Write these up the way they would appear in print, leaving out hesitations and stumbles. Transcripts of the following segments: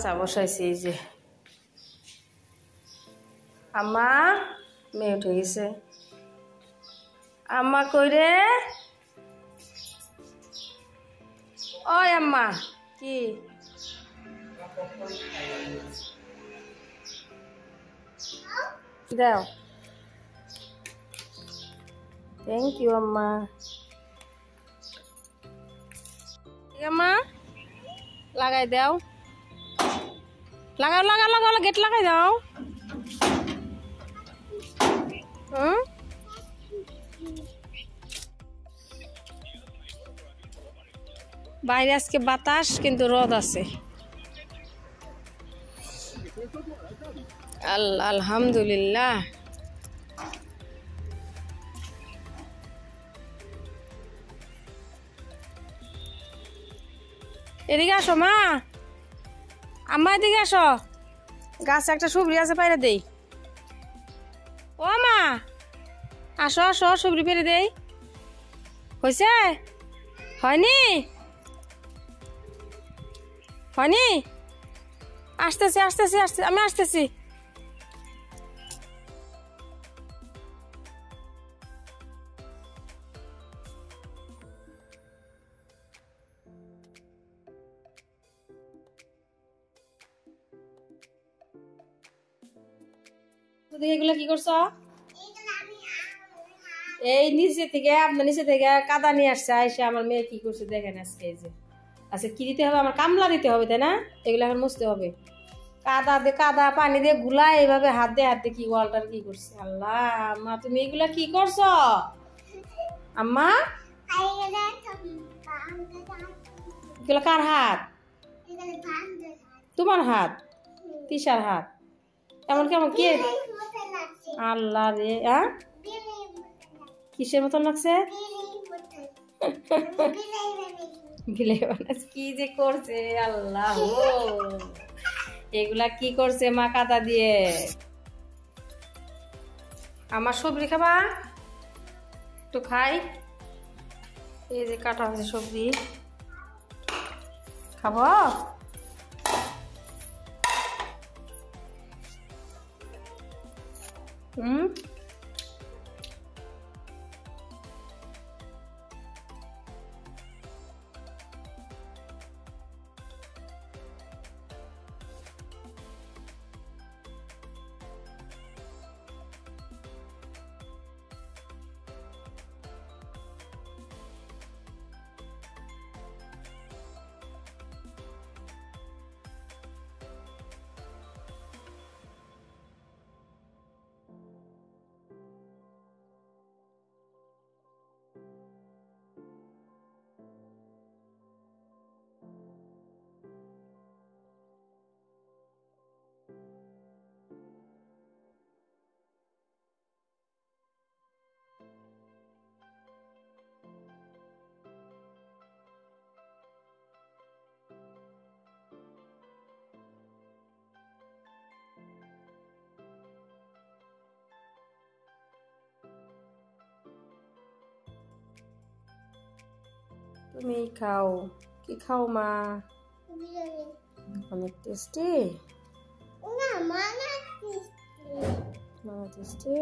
চা বসাইছি এই যে আম্মা মেয়ে উঠে গেছে আম্মা কই রে ওই আম্মা কি দাও থ্যাংক ইউ আম্মা আম্মা লাগাই দাও লাগাও লাগাও লাগাও গেট লাগাই দাও বাইরে আজকে বাতাস কিন্তু রোদ আছে আলহামদুলিল্লাহ এদিকে আসো মা আম্মা এদিকে আসো গাছে একটা সুবরি আছে পাইরে দেই ও মা আসো আসো সুবরি পেরে দেই হয়েছে হয়নি হয়নি আসতেছি আসতেছি আসতে আমি আসতেছি এগুলা কি করছো এই নিচে থেকে আপনার নিচে থেকে কাদা নিয়ে আসছে আইসে আমার মেয়ে কি করছে দেখেন আজকে এই যে আচ্ছা কি দিতে হবে আমার কামলা দিতে হবে তাই না এগুলো এখন মুছতে হবে কাদা পানি দিয়ে গুলা এইভাবে হাত দিয়ে কি ওয়ালটার কি করছে আল্লাহ আম্মা তুমি এগুলা কি করছো আম্মা এগুলো কার হাত তোমার হাত তিশার হাত এমন কেমন কে আল্লাহ রে কিসের মতন লাগছে কি যে করছে আল্লাহ এগুলা কি করছে মা কাদা দিয়ে আমার সবজি খাবা একটু খাই এই যে কাটা হয়েছে সবজি খাবো তুমি খাও কি খাও মা অনেক টেস্টি টেস্টি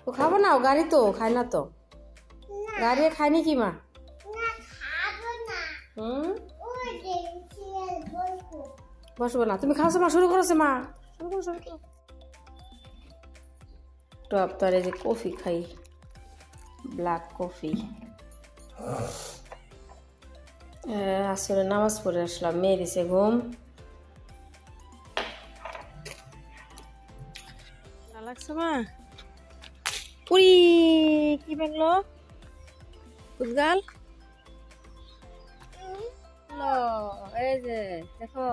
ও খাবো না গাড়ি তো খায় না তো গাড়ি খায়নি কি মা বসবো না তুমি খাওছো মা শুরু করেছে মা শুরু করো টপ তরে যে কফি খাই ব্ল্যাক কফি আসলে নামাজ পড়ে আসলাম মেয়ে দিছে ঘুম লাগছে মা পুরি কি বাংলো উদ্গাল এই যে দেখো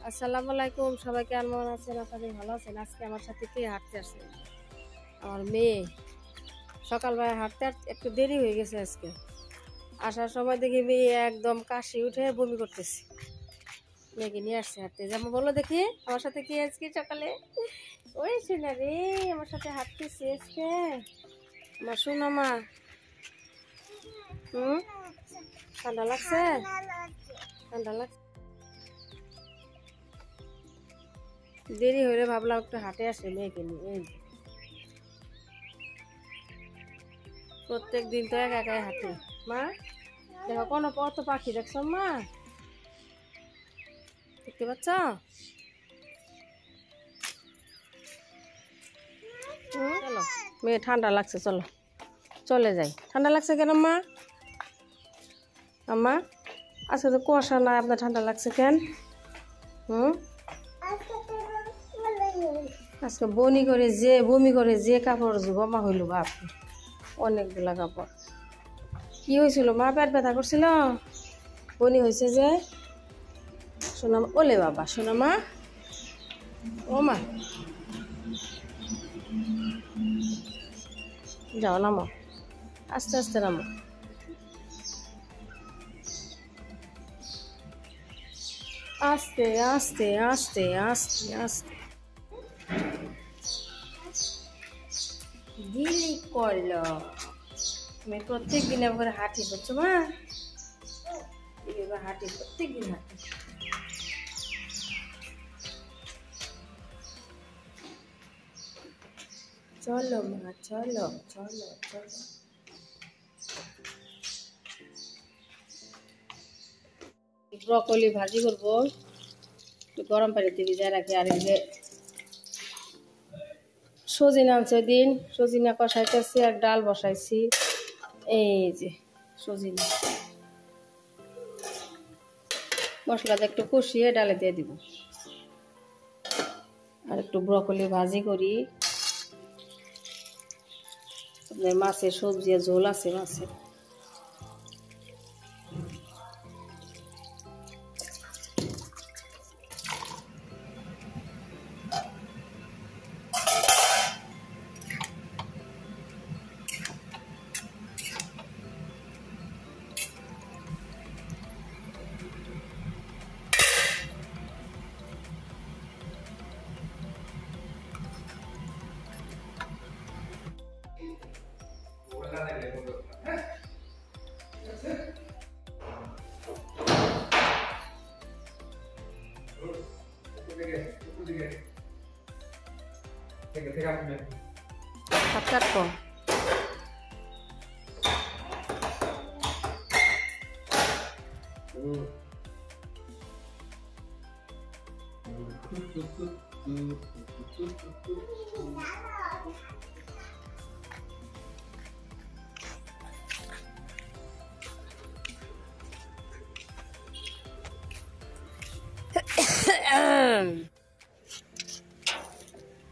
আসসালামু আলাইকুম সবাই কেমন আছেন আপনাদের ভালো আছেন আজকে আমার সাথে কে হাঁটতে আসছে আমার মেয়ে সকালবেলা হাঁটতে একটু দেরি হয়ে গেছে আজকে আসার সময় দেখি মেয়ে একদম কাশি উঠে বমি করতেছে মেয়েকে নিয়ে আসছে হাঁটতে যেমন বলো দেখি আমার সাথে কি আজকে সকালে ওই শোনা রে আমার সাথে হাঁটতেছে আজকে আমার শোনা মা ঠান্ডা লাগছে? ঠান্ডা লাগছে। দেরি হলে ভাবলাম একটু হাটে আসে মেয়েকে নিয়ে। এই প্রত্যেক দিন তো একা একাই হাঁটি। মা দেখো কোনো কত পাখি দেখছো মা? দেখতে পাচ্ছ? চলো মেয়ে ঠান্ডা লাগছে, চলো চলে যাই। ঠান্ডা লাগছে কেন মা? আম্মা আজকে তো কুয়াশা নাই, আপনার ঠান্ডা লাগছে কেন? আজকে বমি করে যে কাপড় জমা হইল বাপ, অনেকগুলা কাপড়। কি হয়েছিল মা? পেট ব্যথা করছিল, বমি হয়েছে যে? শোনা ওলে বাবা, শোনা মা, ও মা যাও নামো, আস্তে আস্তে নামো। আস্তে আস্তে আস্তে আস্তে আস্তে। গিলি করলো। তুমি প্রত্যেক দিন করে হাঁটি করছো মা? এবার হাঁটি, প্রত্যেক দিন হাঁটি। চলো মা, চলো চলো চলো। ব্রকলি ভাজি করবো, একটু গরম পানিতে ভিজায় রাখি। আর যে সজিনা আনছে ওই দিন, সজিনা কষাইতেছি আর ডাল বসাইছি। এই যে সজিনা মশলাটা একটু কষিয়ে ডালে দিয়ে দিব। আর একটু ব্রকলি ভাজি করি। মাছের সবজি ঝোল আছে মাছের। হাত কাটবো।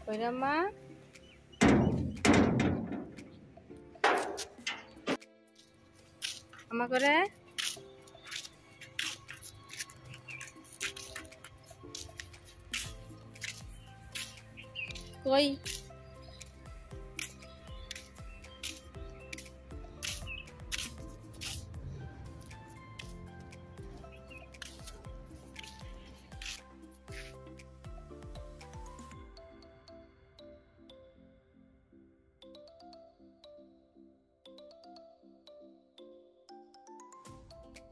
কইরা মা আমা করে কই